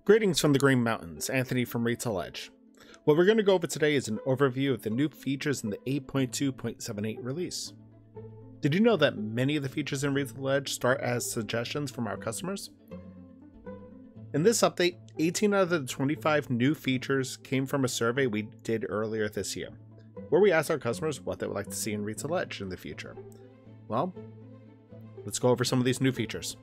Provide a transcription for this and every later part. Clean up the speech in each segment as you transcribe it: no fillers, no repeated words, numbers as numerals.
Greetings from the Green Mountains, Anthony from RetailEdge. What we're going to go over today is an overview of the new features in the 8.2.78 release. Did you know that many of the features in RetailEdge start as suggestions from our customers? In this update, 18 out of the 25 new features came from a survey we did earlier this year, where we asked our customers what they would like to see in RetailEdge in the future. Well, let's go over some of these new features.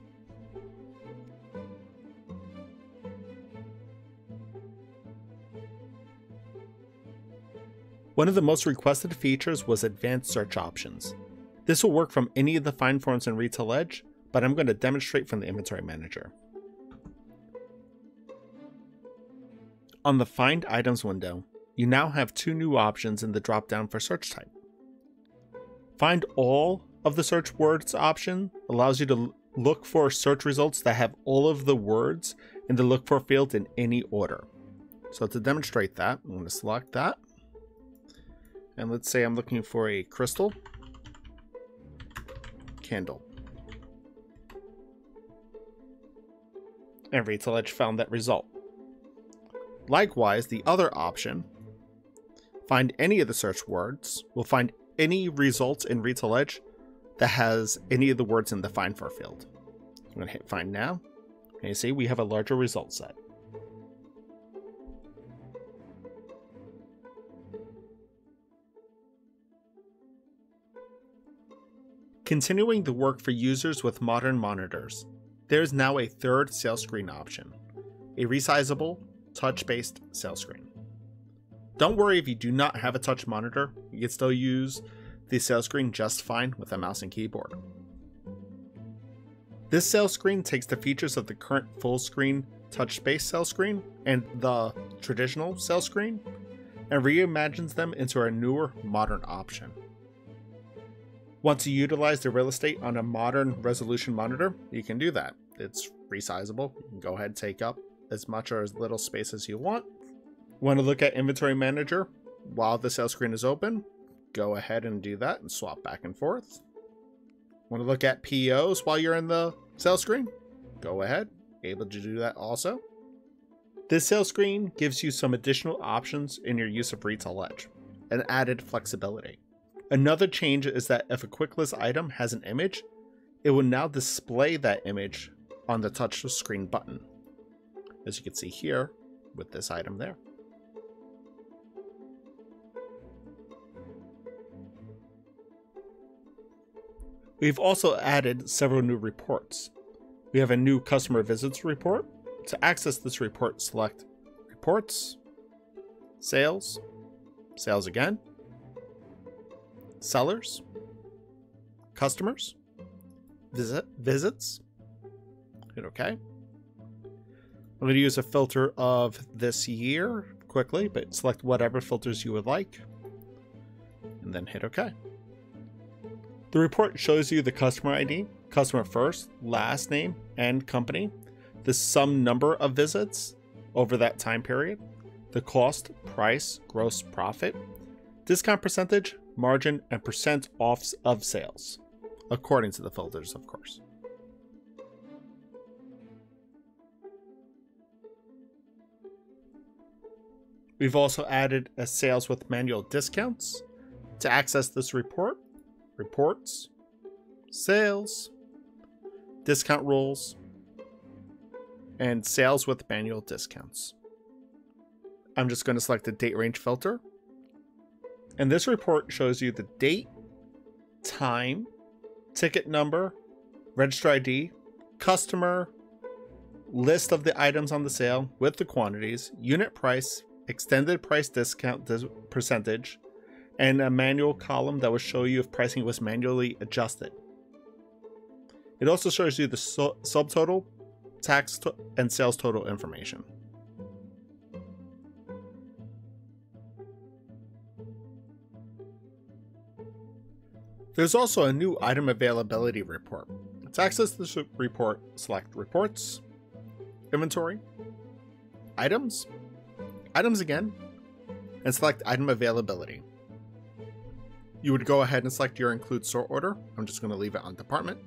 One of the most requested features was advanced search options. This will work from any of the find forms in RetailEdge, but I'm going to demonstrate from the inventory manager. On the Find Items window, you now have two new options in the drop-down for search type. Find All of the search words option allows you to look for search results that have all of the words in the Look For field in any order. So to demonstrate that, I'm going to select that. And let's say I'm looking for a crystal candle. And RetailEdge found that result. Likewise, the other option, find any of the search words, will find any results in RetailEdge that has any of the words in the Find For field. I'm going to hit Find Now. And you see we have a larger result set. Continuing the work for users with modern monitors, there is now a third sales screen option, a resizable, touch-based sales screen. Don't worry if you do not have a touch monitor, you can still use the sales screen just fine with a mouse and keyboard. This sales screen takes the features of the current full-screen touch-based sales screen and the traditional sales screen and reimagines them into a newer, modern option. Once you utilize the real estate on a modern resolution monitor, you can do that. It's resizable. You can go ahead and take up as much or as little space as you want. Want to look at Inventory Manager while the sales screen is open? Go ahead and do that and swap back and forth. Want to look at POs while you're in the sales screen? Go ahead. Able to do that also. This sales screen gives you some additional options in your use of RetailEdge and added flexibility. Another change is that if a quick list item has an image, it will now display that image on the touch screen button, as you can see here with this item there. We've also added several new reports. We have a new customer visits report. To access this report, select Reports, Sales, Sales again, Sellers, Customers, Visits, hit OK. I'm going to use a filter of this year quickly, but select whatever filters you would like, and then hit OK. The report shows you the customer ID, customer first, last name, and company, the sum number of visits over that time period, the cost, price, gross profit, discount percentage, margin, and percent off of sales, according to the filters, of course. We've also added a sales with manual discounts. To access this report, Reports, Sales, Discount Rules, and Sales with manual discounts. I'm just going to select the date range filter. And this report shows you the date, time, ticket number, register ID, customer, list of the items on the sale with the quantities, unit price, extended price discount percentage, and a manual column that will show you if pricing was manually adjusted. It also shows you the subtotal, tax, and sales total information. There's also a new item availability report. To access this report, select Reports, Inventory, Items, Items again, and select Item Availability. You would go ahead and select your include sort order. I'm just going to leave it on department.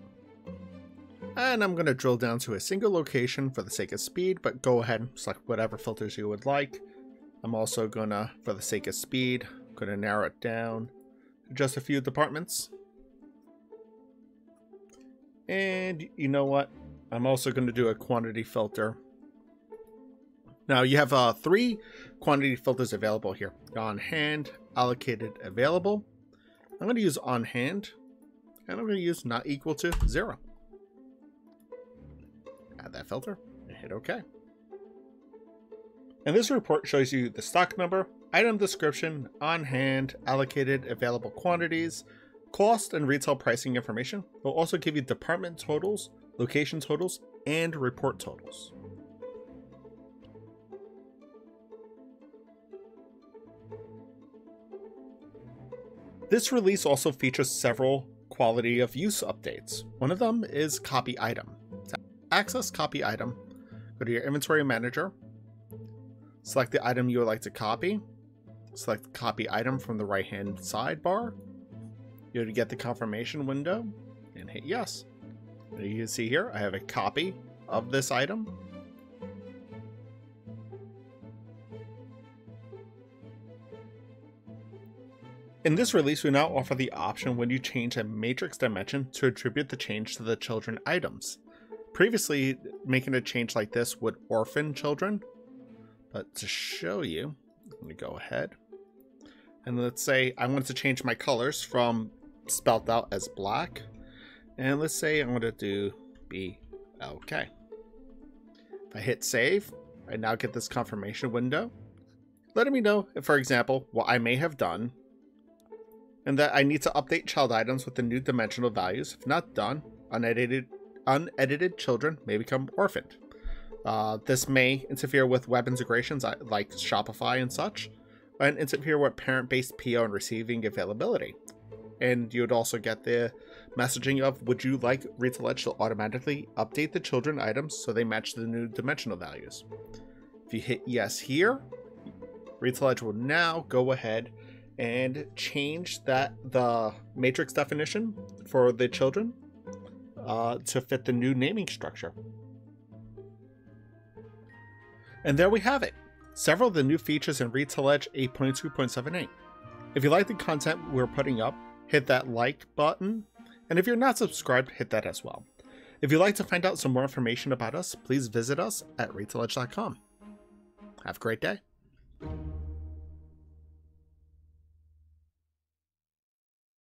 And I'm going to drill down to a single location for the sake of speed, but go ahead and select whatever filters you would like. I'm also going to, for the sake of speed, going to narrow it down to just a few departments. And you know what? I'm also going to do a quantity filter. Now you have 3 quantity filters available here. On hand, allocated, available. I'm going to use on hand, and I'm going to use not equal to 0. Add that filter and hit OK. And this report shows you the stock number, item description, on hand, allocated, available quantities, cost and retail pricing information. It will also give you department totals, location totals, and report totals. This release also features several quality of use updates. One of them is copy item. To access copy item, go to your inventory manager, select the item you would like to copy, select copy item from the right hand sidebar. You'll get the confirmation window and hit yes. And you can see here I have a copy of this item. In this release, we now offer the option when you change a matrix dimension to attribute the change to the children items. Previously, making a change like this would orphan children, but to show you, let me go ahead. And let's say I want to change my colors from spelled out as black. And let's say I'm going to do BLK. If I hit save, I now get this confirmation window, letting me know, if, for example, what I may have done, and that I need to update child items with the new dimensional values. If not done, unedited children may become orphaned. This may interfere with web integrations like Shopify and such, and interfere with parent-based PO and receiving availability. And you would also get the messaging of, would you like RetailEdge to automatically update the children items so they match the new dimensional values? If you hit yes here, RetailEdge will now go ahead and change the matrix definition for the children to fit the new naming structure. And there we have it. Several of the new features in RetailEdge 8.2.78. If you like the content we're putting up, hit that like button. And if you're not subscribed, hit that as well. If you'd like to find out some more information about us, please visit us at RetailEdge.com. Have a great day.